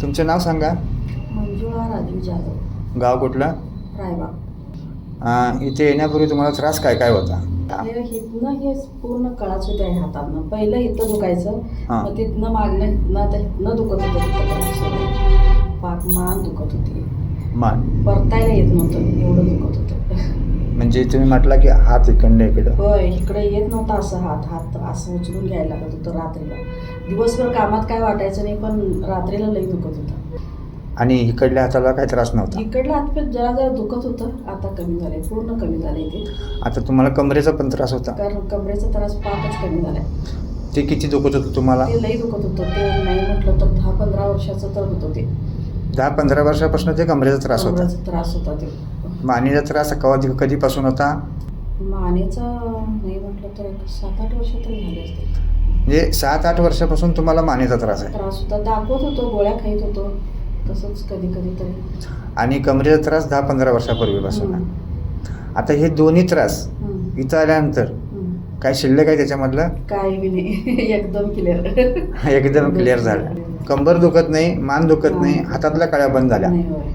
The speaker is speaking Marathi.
तुमचं नाव सांगा. मंजुळा राजू जाधव, गाव कुठलं? रायबाग. इथे येण्यापूर्वी तुम्हाला त्रास काय काय होता? इथनं हे पूर्ण कळाच होत्या हातातनं. पहिलं इथं दुखायचं, हां. मग तिथनं मागणं इथनं दुखत होतं. तिथं पाक मान दुखत होती, मान परतायला येत नव्हतं, एवढं दुखत होतं. म्हणजे तुम्ही म्हटलं की हात इकडं. होय, इकडे येत नव्हता असं हात असं उचलून घ्यायला लागत होतं रात्रीला. दिवसभर कामात काय वाटायचं नाही, पण रात्रीला लई दुखत होतं. आणि इकडल्या हाताला काही त्रास नव्हता? इकडलं हात जरा जरा दुखत होतं, आता कमी झालंय, पूर्ण कमी झालंय ते. आता तुम्हाला कमरेचा पण त्रास होता? कारण कमरेचा त्रास पाकच कमी झालाय. ते किती दुखत होतं तुम्हाला? ते लई दुखत होतं. ते नाही म्हटलं तर 10-15 वर्षाचं तर होतं ते. 10-15 वर्षापासून ते कमरेचा त्रास होता? कमरेचा त्रास होता ते. मानेचा त्रास कधीपासून होता? मानेचा नाही म्हटलं तर 7-8 वर्ष तरी झाले असते. म्हणजे 7-8 वर्षापासून तुम्हाला मानेचा त्रास आहे? त्रास होता, दाखवत होतो, गोळ्या खाईत होतो, तसंच कधी तरी. आणि कमरेचा त्रास 10-15 वर्षापूर्वीपासून आहे. आता हे दोन्ही त्रास इथं आल्यानंतर काय शिल्लक आहे त्याच्यामधलं? काय बी नाही. एकदम क्लिअर. एकदम क्लिअर झालं. कंबर दुखत नाही, मान दुखत नाही, हातातल्या कळ्या बंद झाल्या. नाही होय.